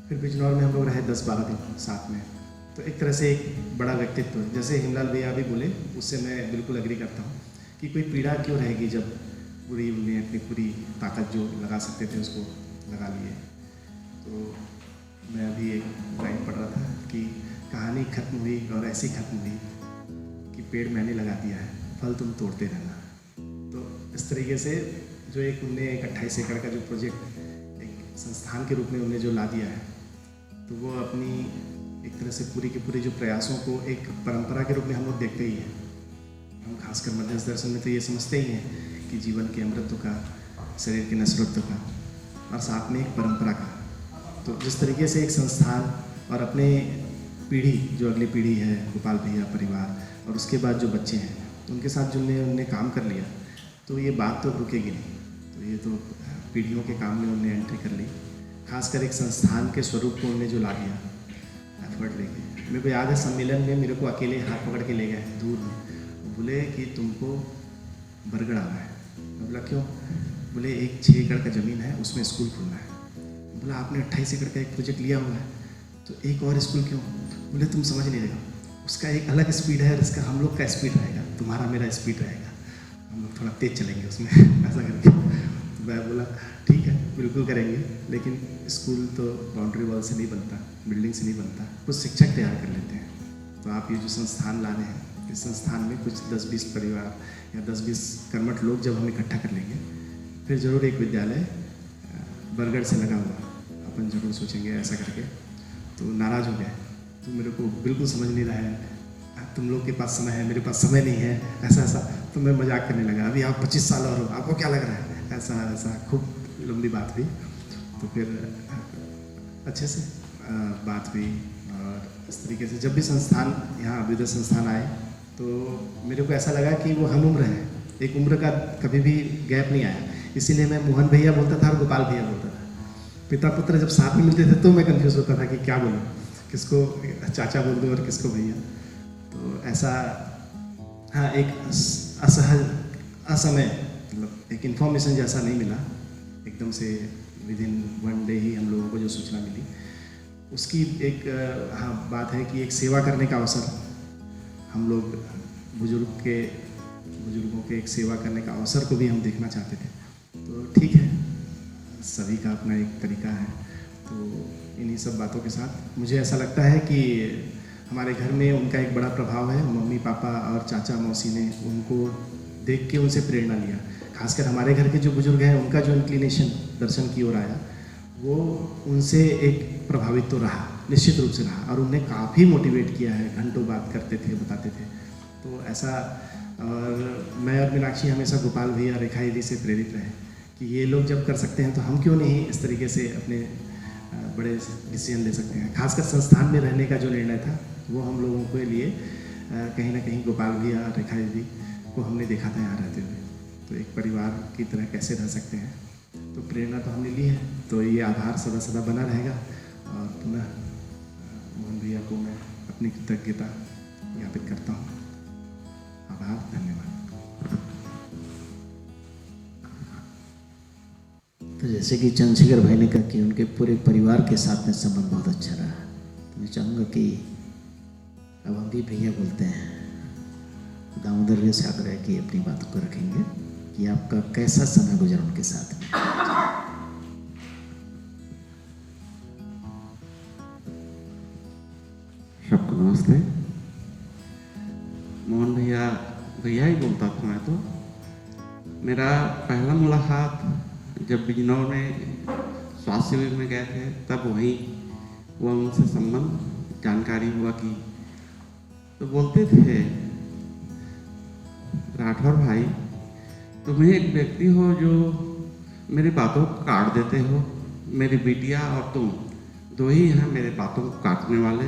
फिर बिजनौर में हम लोग रहे 10-12 दिन साथ में। तो एक तरह से एक बड़ा व्यक्तित्व, जैसे हिमलाल भैया भी बोले, उससे मैं बिल्कुल एग्री करता हूँ कि कोई पीड़ा क्यों रहेगी जब पूरी उन्हें अपनी पूरी ताकत जो लगा सकते थे उसको लगा लिए। तो मैं अभी एक लाइन पढ़ रहा था कि कहानी खत्म हुई और ऐसी खत्म हुई कि पेड़ मैंने लगा दिया है, फल तुम तोड़ते रहना। तो इस तरीके से जो एक उनने एक 28 एकड़ का जो प्रोजेक्ट एक संस्थान के रूप में उन्हें जो ला दिया है, तो वो अपनी एक तरह से पूरी की पूरी जो प्रयासों को एक परंपरा के रूप में हम लोग देखते ही हैं। हम खासकर मध्यस्थ दर्शन में तो ये समझते ही हैं कि जीवन के अमृत्व का, शरीर के नश्वरत्व का और साथ में एक परंपरा का। तो जिस तरीके से एक संस्थान और अपने पीढ़ी, जो अगली पीढ़ी है, गोपाल भैया परिवार और उसके बाद जो बच्चे हैं, उनके साथ जो उनने काम कर लिया, तो ये बात तो रुकेगी नहीं। तो ये तो पीढ़ियों के काम में उन्होंने एंट्री कर ली। खासकर एक संस्थान के स्वरूप को उन्होंने जो ला दिया, एफर्ट लेके। मेरे को याद है सम्मेलन में मेरे को अकेले हाथ पकड़ के ले गए दूर में, बोले कि तुमको बरगढ़ आना है। मैं बोला क्यों? बोले 6 एकड़ का ज़मीन है, उसमें स्कूल खोलना है। बोला आपने 28 एकड़ का एक प्रोजेक्ट लिया हुआ है, तो एक और स्कूल क्यों? बोले तुम समझ नहीं रहे हो, उसका एक अलग स्पीड है और इसका हम लोग का स्पीड रहेगा, तुम्हारा मेरा स्पीड रहेगा, हम लोग थोड़ा तेज चलेंगे उसमें ऐसा करके। तो मैं बोला ठीक है, बिल्कुल करेंगे, लेकिन स्कूल तो बाउंड्री वॉल से नहीं बनता, बिल्डिंग से नहीं बनता, कुछ शिक्षक तैयार कर लेते हैं। तो आप ये जो संस्थान ला रहे हैं, इस संस्थान में कुछ 10-20 परिवार या 10-20 कर्मठ लोग जब हम इकट्ठा कर लेंगे, फिर ज़रूर एक विद्यालय बरगढ़ से लगा हुआ अपन जरूर सोचेंगे ऐसा करके। तो नाराज़ हो गए, तो मेरे को बिल्कुल समझ नहीं रहा है, तुम लोग के पास समय है, मेरे पास समय नहीं है, ऐसा ऐसा। तो मैं मजाक करने लगा, अभी आप 25 साल और हो, आपको क्या लग रहा है, ऐसा ऐसा खूब लंबी बात हुई। तो फिर अच्छे से बात हुई और इस तरीके से जब भी संस्थान यहाँ अभ्युदय संस्थान आए, तो मेरे को ऐसा लगा कि वो हम उम्र हैं, एक उम्र का कभी भी गैप नहीं आया। इसीलिए मैं मोहन भैया बोलता था और गोपाल भैया बोलता था। पिता पुत्र जब साथ में मिलते थे तो मैं कंफ्यूज होता था कि क्या बोलूँ, किसको चाचा बोल दूँ और किसको भैया। तो ऐसा हाँ, एक असहज असमय मतलब एक इन्फॉर्मेशन जैसा नहीं मिला, एकदम से विदिन 1 डे ही हम लोगों को जो सूचना मिली, उसकी एक हाँ बात है कि एक सेवा करने का अवसर, हम लोग बुजुर्गों के एक सेवा करने का अवसर को भी हम देखना चाहते थे। तो ठीक है, सभी का अपना एक तरीका है। तो इन्हीं सब बातों के साथ मुझे ऐसा लगता है कि हमारे घर में उनका एक बड़ा प्रभाव है। मम्मी पापा और चाचा मौसी ने उनको देख के उनसे प्रेरणा लिया। खासकर हमारे घर के जो बुजुर्ग हैं, उनका जो इंक्लिनेशन दर्शन की ओर आया, वो उनसे एक प्रभावित तो रहा, निश्चित रूप से रहा, और उन्हें काफ़ी मोटिवेट किया है। घंटों बात करते थे, बताते थे। तो ऐसा, और मैं और मीनाक्षी हमेशा गोपाल भैया, रेखा दीदी से प्रेरित रहे कि ये लोग जब कर सकते हैं तो हम क्यों नहीं इस तरीके से अपने बड़े डिसीजन ले सकते हैं। खासकर संस्थान में रहने का जो निर्णय था, वो हम लोगों के लिए कहीं ना कहीं गोपाल भैया, रेखा दीदी को हमने देखा था यहाँ रहते हुए, तो एक परिवार की तरह कैसे रह सकते हैं। तो प्रेरणा तो हमने ली है, तो ये आधार सदा सदा बना रहेगा। और पुनः मोहन भैया को मैं अपनी कृतज्ञता ज्ञापित करता हूँ। आभार, धन्यवाद। तो जैसे कि चंद्रशेखर भाई ने कहा कि उनके पूरे परिवार के साथ में संबंध बहुत अच्छा रहा, तो मैं चाहूँगा कि अब हम भी भैया बोलते हैं, दामोदर भैया से आग्रह है कि अपनी बातों को रखेंगे कि आपका कैसा समय गुजरा उनके साथ में। सबको नमस्ते। मोहन भैया भैया ही बोलता था मैं तो। मेरा पहला मुलाकात जब बिजनौर में स्वास्थ्य शिविर में गए थे, तब वहीं वो उनसे संबंध जानकारी हुआ कि, तो बोलते थे, राठौर भाई तुम्हें एक व्यक्ति हो जो मेरी बातों को काट देते हो। मेरी बिटिया और तुम दो ही हैं मेरे बातों को काटने वाले,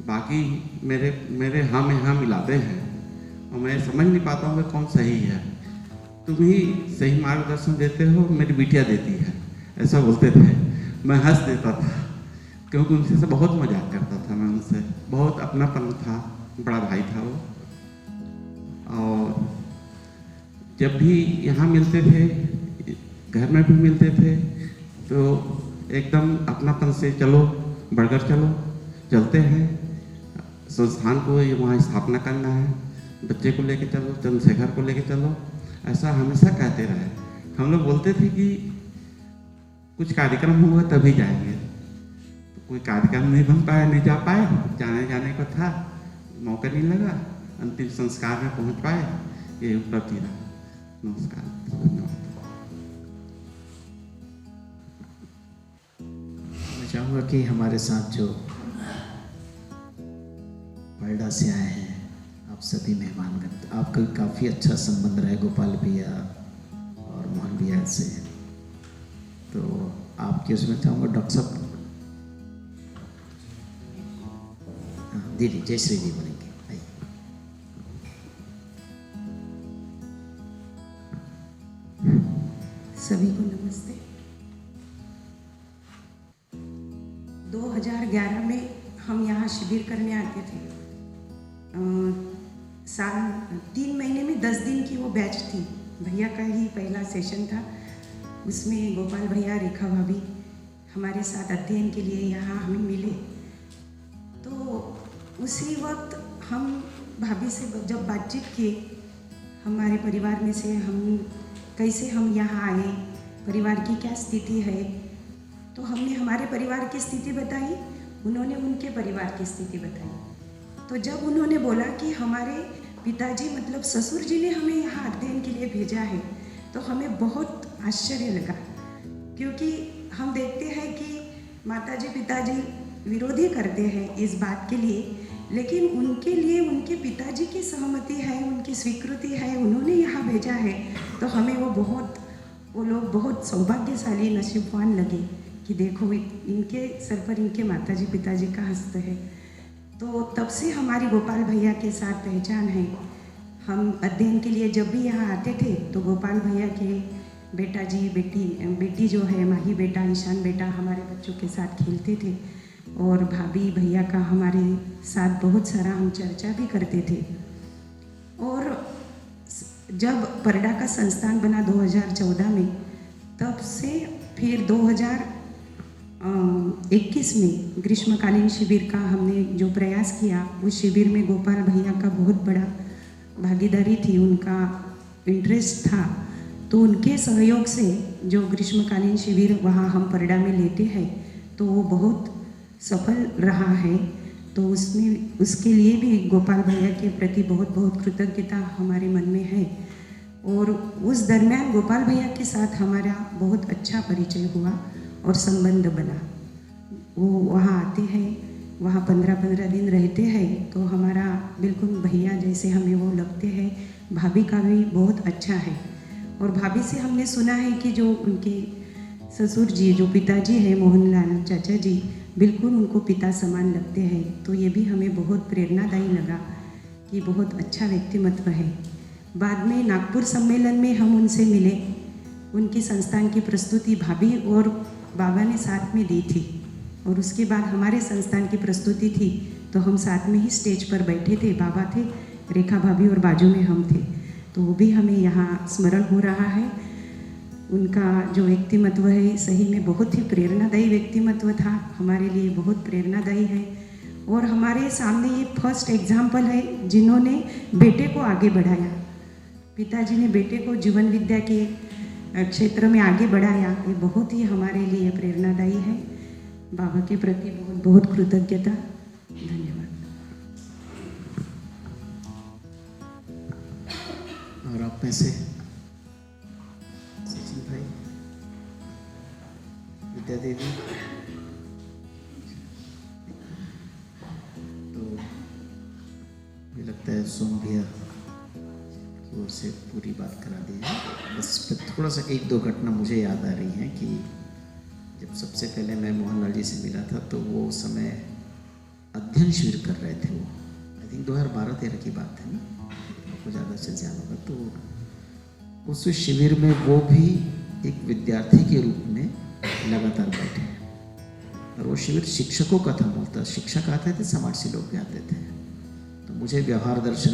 बाकी मेरे हाँ में हाँ मिलाते हैं और मैं समझ नहीं पाता हूँ कि कौन सही है। तुम ही सही मार्गदर्शन देते हो, मेरी बिटिया देती है, ऐसा बोलते थे। मैं हंस देता था क्योंकि उनसे से बहुत मजाक करता था मैं उनसे, बहुत अपनापन था, बड़ा भाई था वो। और जब भी यहाँ मिलते थे, घर में भी मिलते थे, तो एकदम अपनापन से चलो बरगढ़ चलो, चलते हैं, संस्थान को ये वहाँ स्थापना करना है, बच्चे को लेके चलो, चंद्रशेखर को लेके चलो, ऐसा हमेशा कहते रहे। हम लोग बोलते थे कि कुछ कार्यक्रम होगा तभी जाएंगे। कोई कार्यक्रम नहीं बन पाया, नहीं जा पाए, जाने को था, मौका नहीं लगा, अंतिम संस्कार में पहुंच पाए, ये उपलब्धि रहा। नमस्कार, धन्यवाद। मैं चाहूँगा कि हमारे साथ जो नोएडा से आए हैं आप सभी मेहमानगण, आपका काफ़ी अच्छा संबंध रहा है गोपाल भैया और मोहन भैया से, तो आपके उसमें चाहूँगा डॉक्टर साहब, हाँ दीदी जयश्री जी बोलेंगे, आइए। सभी को नमस्ते। 2011 में हम यहाँ शिविर करने आते थे। साल 3 महीने में 10 दिन की वो बैच थी, भैया का ही पहला सेशन था। उसमें गोपाल भैया, रेखा भाभी हमारे साथ अध्ययन के लिए यहाँ हमें मिले। तो उसी वक्त हम भाभी से जब बातचीत किए, हमारे परिवार में से कैसे हम यहाँ आए, परिवार की क्या स्थिति है, तो हमने हमारे परिवार की स्थिति बताई, उन्होंने उनके परिवार की स्थिति बताई। तो जब उन्होंने बोला कि हमारे पिताजी मतलब ससुर जी ने हमें यहाँ अध्ययन के लिए भेजा है, तो हमें बहुत आश्चर्य लगा, क्योंकि हम देखते हैं कि माताजी पिताजी विरोधी करते हैं इस बात के लिए, लेकिन उनके लिए उनके पिताजी की सहमति है, उनकी स्वीकृति है, उन्होंने यहाँ भेजा है, तो हमें वो लोग बहुत सौभाग्यशाली नसीबवान लगे कि देखो इनके सर पर इनके माताजी पिताजी का हस्त है। तो तब से हमारी गोपाल भैया के साथ पहचान है। हम अध्ययन के लिए जब भी यहाँ आते थे तो गोपाल भैया के बेटा जी बेटी जो है माही बेटा, ईशान बेटा हमारे बच्चों के साथ खेलते थे, और भाभी भैया का हमारे साथ बहुत सारा हम चर्चा भी करते थे। और जब परडा का संस्थान बना 2014 में, तब से फिर 2021 में ग्रीष्मकालीन शिविर का हमने जो प्रयास किया, उस शिविर में गोपाल भैया का बहुत बड़ा भागीदारी थी, उनका इंटरेस्ट था। तो उनके सहयोग से जो ग्रीष्मकालीन शिविर वहाँ हम परडा में लेते हैं, तो वो बहुत सफल रहा है। तो उसके लिए भी गोपाल भैया के प्रति बहुत बहुत कृतज्ञता हमारे मन में है। और उस दरमियान गोपाल भैया के साथ हमारा बहुत अच्छा परिचय हुआ और संबंध बना। वो वहाँ आते हैं, वहाँ 15-15 दिन रहते हैं, तो हमारा बिल्कुल भैया जैसे हमें वो लगते हैं। भाभी का भी बहुत अच्छा है, और भाभी से हमने सुना है कि जो उनके ससुर जी जो पिताजी हैं मोहनलाल चाचा जी, बिल्कुल उनको पिता समान लगते हैं। तो ये भी हमें बहुत प्रेरणादायी लगा कि बहुत अच्छा व्यक्तिमत्व है। बाद में नागपुर सम्मेलन में हम उनसे मिले, उनकी संस्थान की प्रस्तुति भाभी और बाबा ने साथ में दी थी, और उसके बाद हमारे संस्थान की प्रस्तुति थी, तो हम साथ में ही स्टेज पर बैठे थे। बाबा थे, रेखा भाभी और बाजू में हम थे। तो वो भी हमें यहाँ स्मरण हो रहा है। उनका जो व्यक्तिमत्व है सही में बहुत ही प्रेरणादायी व्यक्तिमत्व था, हमारे लिए बहुत प्रेरणादायी है। और हमारे सामने ये फर्स्ट एग्जाम्पल है जिन्होंने बेटे को आगे बढ़ाया। पिताजी ने बेटे को जीवन विद्या के क्षेत्र में आगे बढ़ाया, ये बहुत ही हमारे लिए प्रेरणादायी है। बाबा के प्रति बहुत बहुत कृतज्ञता। धन्यवाद। और आप में से सचिन भाई, विद्या देवी, तो मुझे लगता है सोम भैया की ओर से पूरी बात करा दी है। बस थोड़ा सा 1-2 घटना मुझे याद आ रही हैं कि जब सबसे पहले मैं मोहनलाल जी से मिला था, तो वो उस समय अध्ययन शिविर कर रहे थे। वो आई थिंक 2012-13 की बात है ना, आपको ज़्यादा अच्छे से याद होगा। तो उस शिविर में वो भी एक विद्यार्थी के रूप में लगातार बैठे, और वो शिविर शिक्षकों का था, मूलतः शिक्षक आते थे, समाज से लोग भी आते थे। तो मुझे व्यवहार दर्शन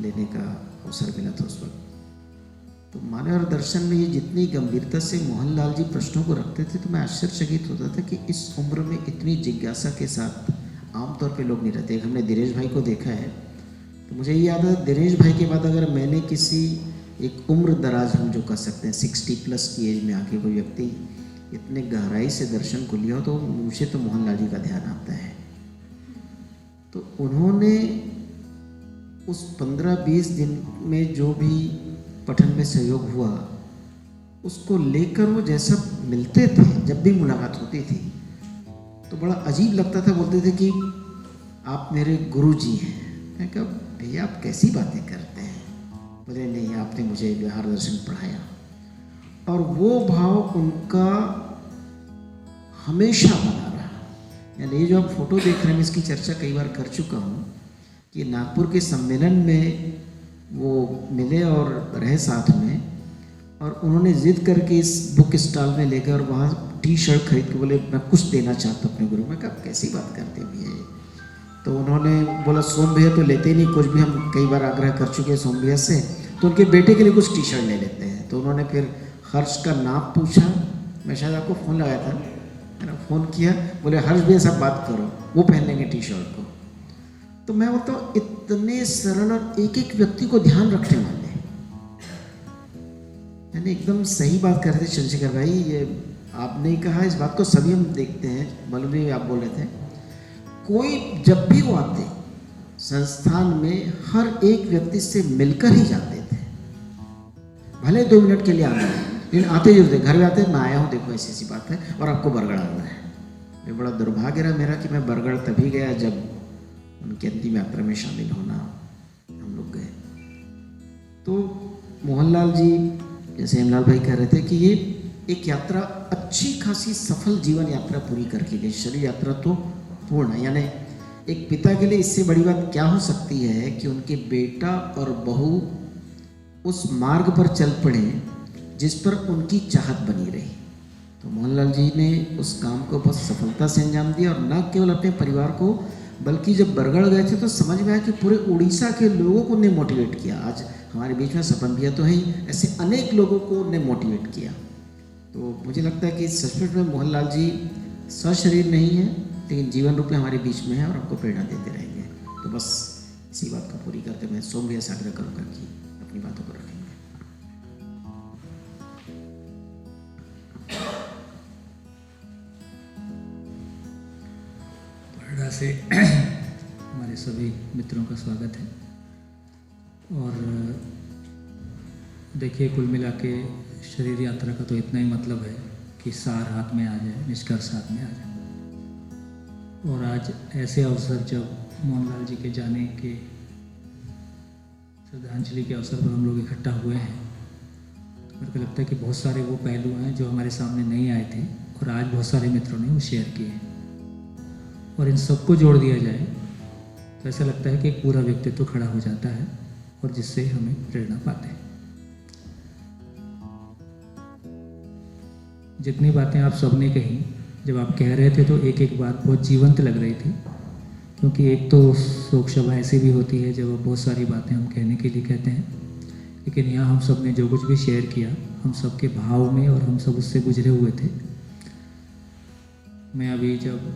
लेने का अवसर मिला था उस वक्त। तो मानव दर्शन में ये जितनी गंभीरता से मोहनलाल जी प्रश्नों को रखते थे, तो मैं आश्चर्यचकित होता था कि इस उम्र में इतनी जिज्ञासा के साथ आमतौर पे लोग नहीं रहते। हमने दिनेश भाई को देखा है, तो मुझे ये याद है दिनेश भाई के बाद अगर मैंने किसी एक उम्र दराज हम जो कह सकते हैं 60+ की एज में आके कोई व्यक्ति इतने गहराई से दर्शन को लिया, तो मुझे तो मोहनलाल जी का ध्यान आता है। तो उन्होंने उस 15-20 दिन में जो भी पठन में सहयोग हुआ, उसको लेकर वो जैसा मिलते थे, जब भी मुलाकात होती थी तो बड़ा अजीब लगता था। बोलते थे कि आप मेरे गुरु जी हैं। मैं कहा भैया आप कैसी बातें करते हैं? बोले नहीं, आपने मुझे व्यवहार दर्शन पढ़ाया। और वो भाव उनका हमेशा बना रहा। यानी ये जो आप फोटो देख रहे हैं, मैं इसकी चर्चा कई बार कर चुका हूँ कि नागपुर के सम्मेलन में वो मिले और रहे साथ में, और उन्होंने जिद करके इस बुक स्टॉल में लेकर वहाँ टी-शर्ट खरीद के बोले मैं कुछ देना चाहता हूँ अपने गुरु। मैं कहा कैसी बात करते हैं भैया? तो उन्होंने बोला सोम भैया तो लेते ही नहीं कुछ भी, हम कई बार आग्रह कर चुके हैं सोम भैया से, तो उनके बेटे के लिए कुछ टी-शर्ट ले लेते हैं। तो उन्होंने फिर हर्ष का नाप पूछा, मैं शायद आपको फ़ोन लगाया था, मैंने फ़ोन किया, बोले हर्ष भैया सब बात करो, वो पहन लेंगे टी-शर्ट को। तो मैं बोलता हूँ इतने सरल और एक एक व्यक्ति को ध्यान रखने वाले, यानी एकदम सही बात कर रहे थे चंद्रशेखर भाई। ये आपने ही कहा, इस बात को सभी हम देखते हैं। मालूम नहीं आप बोल रहे थे, कोई जब भी वो आते संस्थान में हर एक व्यक्ति से मिलकर ही जाते थे, भले 2 मिनट के लिए आना है, लेकिन आते जरूर थे। घर में आते मैं आया हूँ, देखो ऐसी ऐसी बात है और आपको बरगढ़ आना है। ये बड़ा दुर्भाग्य रहा मेरा कि मैं बरगढ़ तभी गया जब उनकी अंतिम यात्रा में शामिल होना हम लोग गए। तो मोहनलाल जी, जैसे हेमलाल भाई कह रहे थे कि ये एक यात्रा अच्छी खासी सफल जीवन यात्रा पूरी करके गई। शरीर यात्रा तो पूर्ण है, यानी एक पिता के लिए इससे बड़ी बात क्या हो सकती है कि उनके बेटा और बहू उस मार्ग पर चल पड़े जिस पर उनकी चाहत बनी रही। तो मोहनलाल जी ने उस काम को बहुत सफलता से अंजाम दिया, और न केवल अपने परिवार को, बल्कि जब बरगढ़ गए थे तो समझ में आया कि पूरे उड़ीसा के लोगों को उन्हें मोटिवेट किया। आज हमारे बीच में सपन भैया तो है ही, ऐसे अनेक लोगों को उन्हें मोटिवेट किया। तो मुझे लगता है कि सचमुच में मोहनलाल जी सशरीर नहीं है, लेकिन जीवन रूप में हमारे बीच में है और हमको प्रेरणा देते रहेंगे। तो बस इसी बात को पूरी करते मैं सोम भैया से आग्रह करूँगा कि अपनी बातों को रखेंगे। बरगढ़ से हमारे सभी मित्रों का स्वागत है। और देखिए, कुल मिला के शरीर यात्रा का तो इतना ही मतलब है कि सार हाथ में आ जाए, निष्कर्ष हाथ में आ जाए। और आज ऐसे अवसर जब मोहनलाल जी के जाने के श्रद्धांजलि के अवसर पर हम लोग इकट्ठा हुए हैं, तो मेरे को लगता है कि बहुत सारे वो पहलू हैं जो हमारे सामने नहीं आए थे और आज बहुत सारे मित्रों ने वो शेयर किए हैं। और इन सबको जोड़ दिया जाए तो ऐसा लगता है कि एक पूरा व्यक्तित्व तो खड़ा हो जाता है और जिससे हमें प्रेरणा पाते हैं। जितनी बातें आप सबने कही, जब आप कह रहे थे तो एक एक बात बहुत जीवंत लग रही थी, क्योंकि एक तो शोक सभा ऐसी भी होती है जब बहुत सारी बातें हम कहने के लिए कहते हैं, लेकिन यहाँ हम सब ने जो कुछ भी शेयर किया, हम सब के भाव में और हम सब उससे गुजरे हुए थे। मैं अभी जब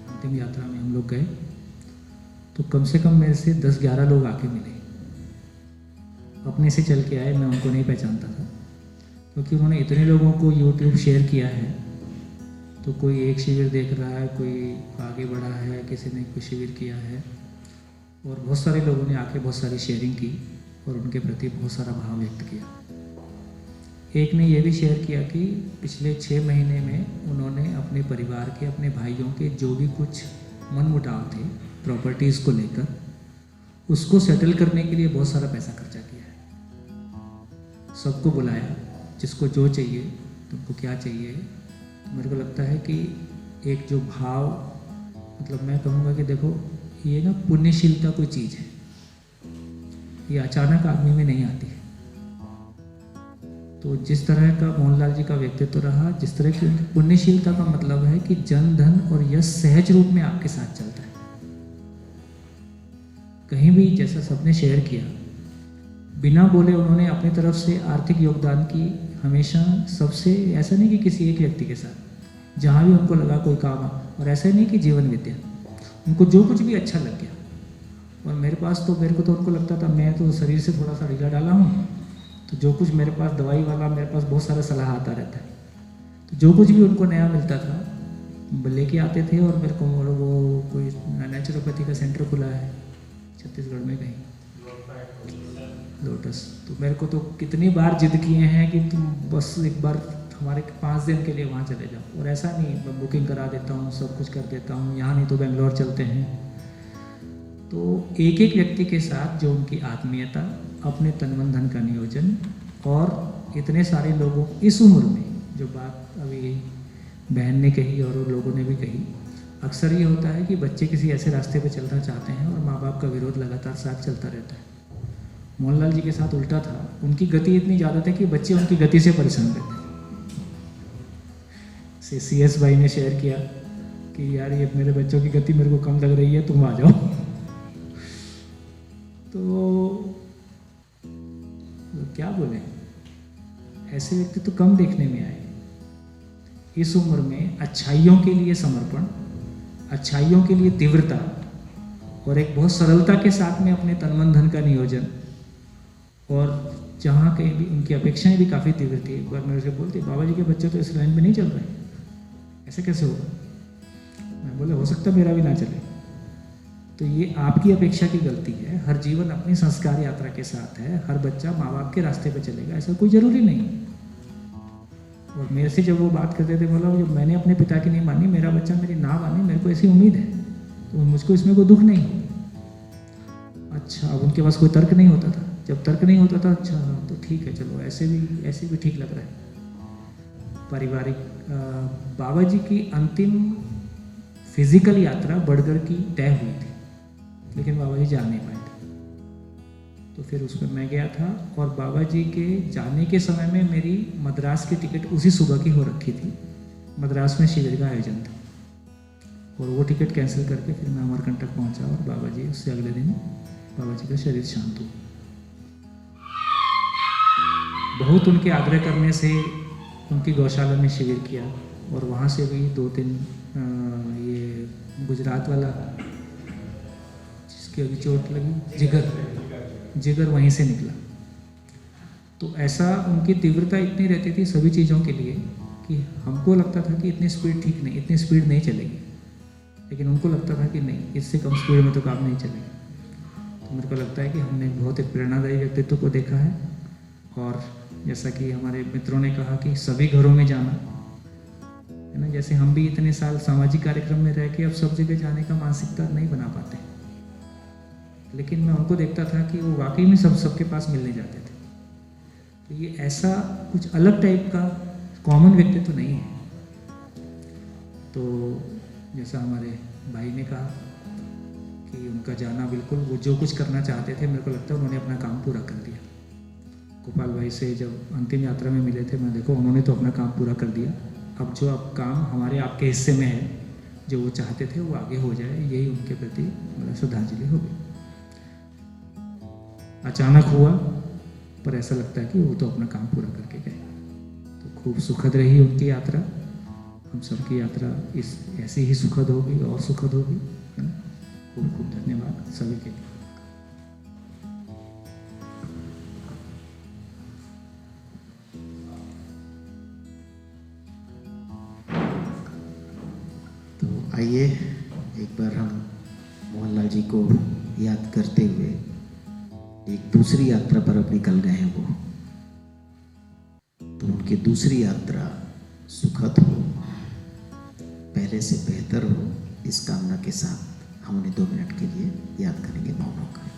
अंतिम यात्रा में हम लोग गए तो कम से कम मेरे से 10-11 लोग आके मिले, अपने से चल के आए। मैं उनको नहीं पहचानता था, क्योंकि उन्होंने इतने लोगों को YouTube शेयर किया है। तो कोई एक शिविर देख रहा है, कोई आगे बढ़ा है, किसी ने कोई शिविर किया है, और बहुत सारे लोगों ने आके बहुत सारी शेयरिंग की और उनके प्रति बहुत सारा भाव व्यक्त किया। एक ने यह भी शेयर किया कि पिछले 6 महीने में उन्होंने अपने परिवार के, अपने भाइयों के जो भी कुछ मनमुटाव थे प्रॉपर्टीज़ को लेकर, उसको सेटल करने के लिए बहुत सारा पैसा खर्चा किया है। सबको बुलाया, जिसको जो चाहिए, तुमको क्या चाहिए। तो मेरे को लगता है कि एक जो भाव, मतलब मैं कहूँगा कि देखो ये ना पुण्यशीलता कोई चीज़ है, ये अचानक आदमी में नहीं आती है। तो जिस तरह का मोहनलाल जी का व्यक्तित्व रहा, जिस तरह की उनकी पुण्यशीलता का मतलब है कि जन धन और यश सहज रूप में आपके साथ चलता है। कहीं भी, जैसा सबने शेयर किया, बिना बोले उन्होंने अपनी तरफ से आर्थिक योगदान की हमेशा सबसे, ऐसा नहीं कि किसी एक व्यक्ति के साथ, जहाँ भी उनको लगा कोई काम, और ऐसा नहीं कि जीवन विद्या, उनको जो कुछ भी अच्छा लग गया। और मेरे को तो उनको लगता था मैं तो शरीर से थोड़ा सा ढीला डाला हूँ, तो जो कुछ मेरे पास दवाई वाला, मेरे पास बहुत सारा सलाह आता रहता है, तो जो कुछ भी उनको नया मिलता था लेके आते थे। और मेरे को वो कोई नेचुरोपैथी का सेंटर खुला है छत्तीसगढ़ में कहीं, लोटस। तो मेरे को तो कितनी बार जिद किए हैं कि तुम बस एक बार हमारे 5 दिन के लिए वहाँ चले जाओ। और ऐसा नहीं, मैं बुकिंग करा देता हूँ, सब कुछ कर देता हूँ, यहाँ नहीं तो बेंगलोर चलते हैं। तो एक एक व्यक्ति के साथ जो उनकी आत्मीयता, अपने तन मन धन का नियोजन, और इतने सारे लोगों इस उम्र में, जो बात अभी बहन ने कही और उन लोगों ने भी कही, अक्सर ये होता है कि बच्चे किसी ऐसे रास्ते पे चलना चाहते हैं और माँ बाप का विरोध लगातार साथ चलता रहता है। मोहनलाल जी के साथ उल्टा था, उनकी गति इतनी ज़्यादा थी कि बच्चे उनकी गति से परेशान रहते। CS भाई ने शेयर किया कि यार ये मेरे बच्चों की गति मेरे को कम लग रही है, तुम आ जाओ। तो क्या बोले, ऐसे व्यक्ति तो कम देखने में आए। इस उम्र में अच्छाइयों के लिए समर्पण, अच्छाइयों के लिए तीव्रता, और एक बहुत सरलता के साथ में अपने तन मन धन का नियोजन, और जहाँ कहीं भी उनकी अपेक्षाएं भी काफ़ी तीव्र थी। एक बार मेरे से बोलते, बाबा जी के बच्चे तो इस लाइन में नहीं चल रहे, ऐसे कैसे होगा? मैं बोले हो सकता मेरा भी ना चले। तो ये आपकी अपेक्षा की गलती है। हर जीवन अपनी संस्कार यात्रा के साथ है, हर बच्चा माँ बाप के रास्ते पे चलेगा, ऐसा कोई ज़रूरी नहीं। और मेरे से जब वो बात करते थे, बोला जब मैंने अपने पिता की नहीं मानी, मेरा बच्चा मेरी ना माने, मेरे को ऐसी उम्मीद है, तो मुझको इसमें कोई दुख नहीं। अच्छा, अब उनके पास कोई तर्क नहीं होता था। जब तर्क नहीं होता था, अच्छा तो ठीक है, चलो ऐसे भी ठीक लग रहा है। पारिवारिक बाबा जी की अंतिम फिजिकल यात्रा बड़गढ़ की तय हुई थी, लेकिन बाबा जी जा नहीं पाए थे। तो फिर उसमें मैं गया था, और बाबा जी के जाने के समय में मेरी मद्रास की टिकट उसी सुबह की हो रखी थी। मद्रास में शिविर का आयोजन था, और वो टिकट कैंसिल करके फिर मैं अमरकंटक पहुंचा, और बाबा जी उससे अगले दिन बाबा जी का शरीर शांत हुआ। बहुत उनके आग्रह करने से उनकी गौशाला में शिविर किया, और वहाँ से भी 2-3 ये गुजरात वाला जिसकी अभी चोट लगी, जिगर वहीं से निकला। तो ऐसा उनकी तीव्रता इतनी रहती थी सभी चीज़ों के लिए कि हमको लगता था कि इतनी स्पीड ठीक नहीं, इतनी स्पीड नहीं चलेगी, लेकिन उनको लगता था कि नहीं, इससे कम स्पीड में तो काम नहीं चलेगा। तो मेरे को लगता है कि हमने बहुत एक प्रेरणादायी व्यक्तित्व को देखा है। और जैसा कि हमारे मित्रों ने कहा कि सभी घरों में जाना है ना, जैसे हम भी इतने साल सामाजिक कार्यक्रम में रह के अब सब जगह जाने का मानसिकता नहीं बना पाते, लेकिन मैं उनको देखता था कि वो वाकई में सबके पास मिलने जाते थे। तो ये ऐसा कुछ अलग टाइप का कॉमन व्यक्तित्व नहीं है। तो जैसा हमारे भाई ने कहा कि उनका जाना, बिल्कुल वो जो कुछ करना चाहते थे, मेरे को लगता है उन्होंने अपना काम पूरा कर दिया। गोपाल भाई से जब अंतिम यात्रा में मिले थे, मैं देखो उन्होंने तो अपना काम पूरा कर दिया। अब जो अब काम हमारे आपके हिस्से में है, जो वो चाहते थे वो आगे हो जाए, यही उनके प्रति मतलब श्रद्धांजलि होगी। अचानक हुआ, पर ऐसा लगता है कि वो तो अपना काम पूरा करके गए। तो खूब सुखद रही उनकी यात्रा, हम सबकी यात्रा इस ऐसी ही सुखद होगी और सुखद होगी, है ना। खूब खूब धन्यवाद सभी के लिए। तो आइए एक बार हम मोहनलाल जी को याद करते हुए एक दूसरी यात्रा पर अब निकल गए हैं वो, तो उनकी दूसरी यात्रा सुखद हो, पहले से बेहतर हो, इस कामना के साथ हम उन्हें 2 मिनट के लिए याद करेंगे मौन होकर।